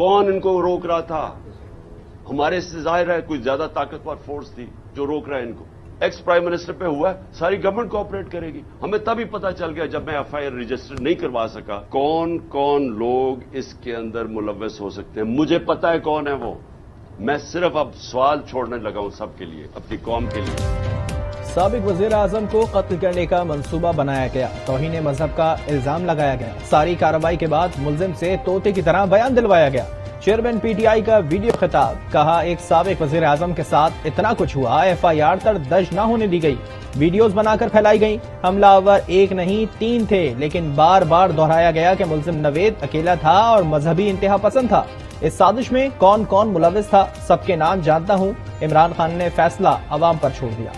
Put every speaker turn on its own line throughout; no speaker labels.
कौन इनको रोक रहा था? हमारे से जाहिर है कोई ज्यादा ताकतवर फोर्स थी जो रोक रहा है इनको। एक्स प्राइम मिनिस्टर पे हुआ, सारी गवर्नमेंट कोऑपरेट करेगी। हमें तभी पता चल गया जब मैं एफआईआर रजिस्टर नहीं करवा सका कौन कौन लोग इसके अंदर मुलव्वस हो सकते हैं। मुझे पता है कौन है वो। मैं सिर्फ अब सवाल छोड़ने लगा हूं सबके लिए, अपनी कौम के लिए।
साबिक वजीर आजम को कत्ल करने का मंसूबा बनाया गया, तौहीन मजहब का इल्जाम लगाया गया। सारी कार्रवाई के बाद मुलजिम से तोते की तरह बयान दिलवाया गया। चेयरमैन पीटीआई का वीडियो खिताब, कहा एक साबिक वजीर आजम के साथ इतना कुछ हुआ, एफआईआर तक दर्ज न होने दी गई। वीडियोस बनाकर फैलाई गई। हमलावर एक नहीं 3 थे, लेकिन बार बार दोहराया गया कि मुलजिम नवेद अकेला था और मजहबी इंतहा पसंद था। इस साजिश में कौन कौन मुलव्विस था, सबके नाम जानता हूं। इमरान खान ने फैसला अवाम पर छोड़ दिया।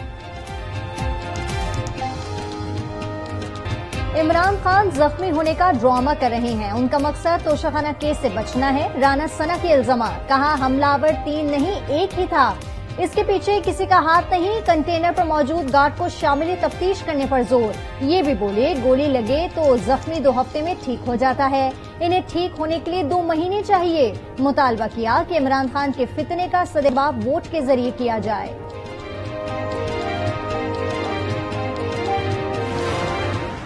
इमरान खान जख्मी होने का ड्रामा कर रहे हैं। उनका मकसद तोशाखाना केस से बचना है। राना सना के इल्जाम, कहा हमलावर 3 नहीं 1 ही था। इसके पीछे किसी का हाथ नहीं। कंटेनर पर मौजूद गार्ड को शामिल तफ्तीश करने पर जोर। ये भी बोले गोली लगे तो जख्मी 2 हफ्ते में ठीक हो जाता है। इन्हें ठीक होने के लिए 2 महीने चाहिए। मुतालबा किया कि इमरान खान के फितने का सदेबाब वोट के जरिए किया जाए।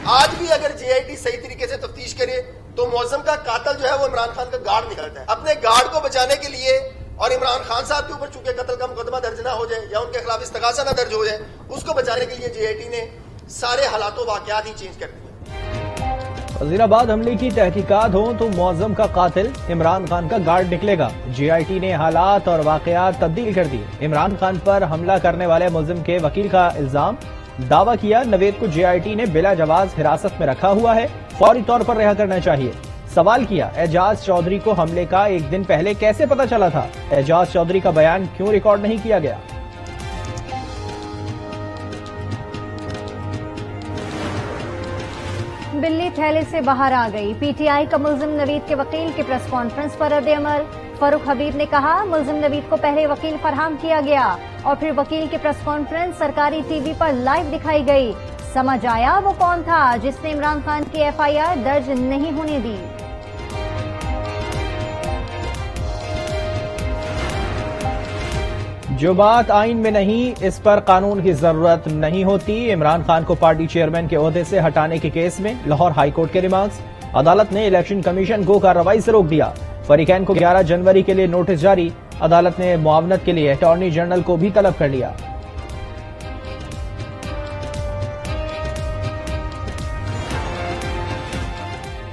आज भी अगर जेआईटी सही तरीके से तफ्तीश करे तो मौजम का कातिल जो है वो इमरान खान का गार्ड निकलता है। अपने गार्ड को बचाने के लिए और इमरान खान साहब के ऊपर चूंकि कत्ल का मुकदमा दर्ज ना हो जाए या उनके खिलाफ इस्तगासा ना दर्ज हो जाए, उसको बचाने के लिए जेआईटी ने सारे हालातों वाकयात ही चेंज कर दिए।
वजीराबाद हमले की तहकीकात हो तो मौजम का कातिल इमरान खान का गार्ड निकलेगा। जेआईटी ने हालात और वाकयात तब्दील कर दिए। इमरान खान पर हमला करने वाले मुलजिम के वकील का इल्जाम, दावा किया नवेद को जेआईटी ने बिला जवाज हिरासत में रखा हुआ है, फौरी तौर पर रिहा करना चाहिए। सवाल किया एजाज चौधरी को हमले का 1 दिन पहले कैसे पता चला था? एजाज चौधरी का बयान क्यों रिकॉर्ड नहीं किया गया?
बिल्ली थैले से बाहर आ गई। पीटीआई का मुलजिम नवीद के वकील के प्रेस कॉन्फ्रेंस पर रद्द-ए-अमल। फरूख हबीब ने कहा मुलजिम नवीद को पहले वकील फराहम किया गया और फिर वकील की प्रेस कॉन्फ्रेंस सरकारी टीवी पर लाइव दिखाई गई। समझ आया वो कौन था जिसने इमरान खान की एफआईआर दर्ज नहीं होने दी।
जो बात आइन में नहीं, इस पर कानून की जरूरत नहीं होती। इमरान खान को पार्टी चेयरमैन के ओहदे से हटाने के केस में लाहौर हाई कोर्ट के रिमांड्स। अदालत ने इलेक्शन कमीशन को कार्रवाई से रोक दिया। फरीकैन को 11 जनवरी के लिए नोटिस जारी। अदालत ने मुआवनत के लिए अटॉर्नी जनरल को भी तलब कर लिया।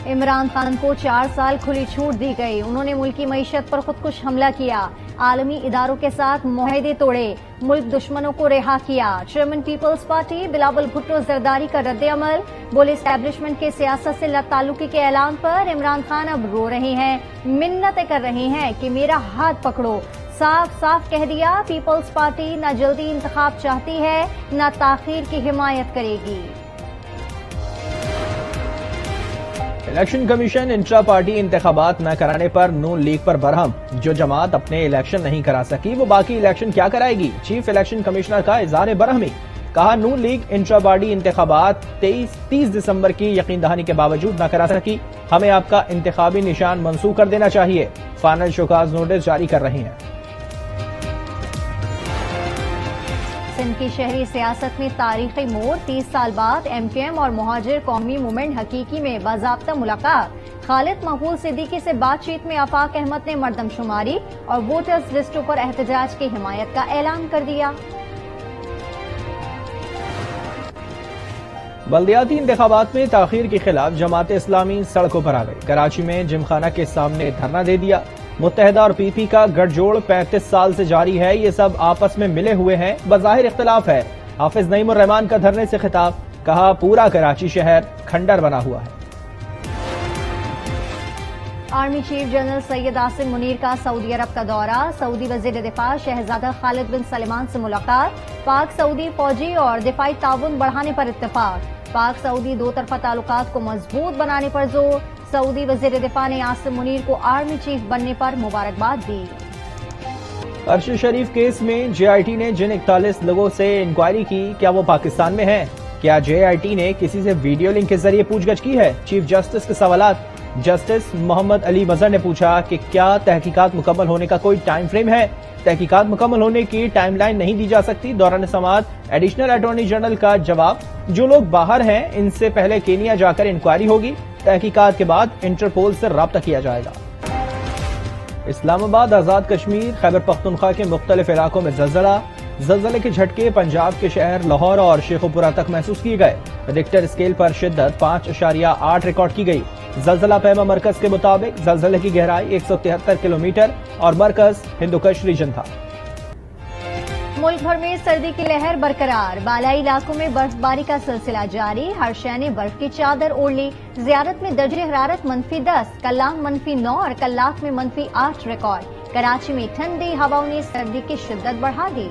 इमरान खान को 4 साल खुली छूट दी गई। उन्होंने मुल्की मईशत पर खुदकुश हमला किया, आलमी इदारों के साथ मुआहदे तोड़े, मुल्क दुश्मनों को रिहा किया। चेयरमैन पीपल्स पार्टी बिलावल भुट्टो जरदारी का रद्द-ए-अमल। बोले एस्टैब्लिशमेंट के सियासत से ताल्लुकी के ऐलान पर इमरान खान अब रो रहे हैं, मिन्नतें कर रहे हैं कि मेरा हाथ पकड़ो। साफ साफ कह दिया पीपल्स पार्टी न जल्दी इंतखाब चाहती है न ताखीर की हिमायत करेगी।
इलेक्शन कमीशन इंट्रा पार्टी इंतखाबात न कराने पर नून लीग पर बरहम। जो जमात अपने इलेक्शन नहीं करा सकी वो बाकी इलेक्शन क्या कराएगी? चीफ इलेक्शन कमिश्नर का इज़हार बरहमी। कहा नून लीग इंट्रा पार्टी इंतखाबात 30 दिसंबर की यकीन दहानी के बावजूद न करा सकी। हमें आपका इंतखाबी निशान मंसूख कर देना चाहिए। फाइनल शोकाज नोटिस जारी कर रही हैं।
सिंध की शहरी सियासत में तारीखी मोड़। 30 साल बाद एमकेएम और मुहाजिर कौमी मूवमेंट हकीकी में बाज़ाब्ता मुलाकात। खालिद मकबूल सिद्दीकी से बातचीत में आफाक अहमद ने मर्दमशुमारी और वोटर्स लिस्टों पर एहतजाज की हिमायत का ऐलान कर दिया।
बल्दियाती इंतखाबात में ताखीर के खिलाफ जमात इस्लामी सड़कों पर आ गई। कराची में जिमखाना के सामने धरना दे दिया। मुत्तहिदा और पीपी का गठजोड़ 35 साल से जारी है। ये सब आपस में मिले हुए हैं, बज़ाहिर इख्तिलाफ है। हाफिज नईमुर रहमान का धरने से खिताब। कहा पूरा कराची शहर खंडर बना हुआ है।
Army chief general Syed Asim Munir का सऊदी अरब का दौरा। सऊदी वजीर दिफा शहजादा खालिद बिन सलमान से मुलाकात। पाक सऊदी फौजी और दिफाई ताउन बढ़ाने पर इत्तेफाक। पाक सऊदी 2 तरफा ताल्लुकात को मजबूत बनाने पर जोर। सऊदी वजीर दिफा ने आसिम मुनीर को आर्मी चीफ बनने पर मुबारकबाद दी।
अरशद शरीफ केस में जेआईटी ने जिन 41 लोगों से इंक्वायरी की, क्या वो पाकिस्तान में हैं? क्या जेआईटी ने किसी से वीडियो लिंक के जरिए पूछगछ की है? चीफ जस्टिस के सवालात। जस्टिस मोहम्मद अली मजहर ने पूछा कि क्या तहकीकात मुकम्मल होने का कोई टाइम फ्रेम है। तहकीकात मुकम्मल होने की टाइमलाइन नहीं दी जा सकती। दौरान समाअत एडिशनल अटॉर्नी जनरल का जवाब, जो लोग बाहर हैं इनसे पहले केनिया जाकर इंक्वायरी होगी। तहकीकात के बाद इंटरपोल से राब्ता किया जाएगा। इस्लामाबाद, आजाद कश्मीर, खैबर पख्तूनख्वा के मुख्तलिफ इलाकों में जलजले के झटके पंजाब के शहर लाहौर और शेखुपुरा तक महसूस किए गए। रिक्टर स्केल पर शिद्दत 5.8 रिकॉर्ड की गई। जलजला पैमा मरकज के मुताबिक जलजले की गहराई 173 किलोमीटर और मरकज हिंदुकश रीजन था।
मुल्क भर में सर्दी की लहर बरकरार, बालाई इलाकों में बर्फबारी का सिलसिला जारी। हर शहर ने बर्फ की चादर ओढ़ ली। जियारत में दर्जे हरारत -10, कल्लाम -9 और कल्लात में -8 रिकॉर्ड। कराची में ठंडी हवाओं ने सर्दी की शिद्दत बढ़ा दी।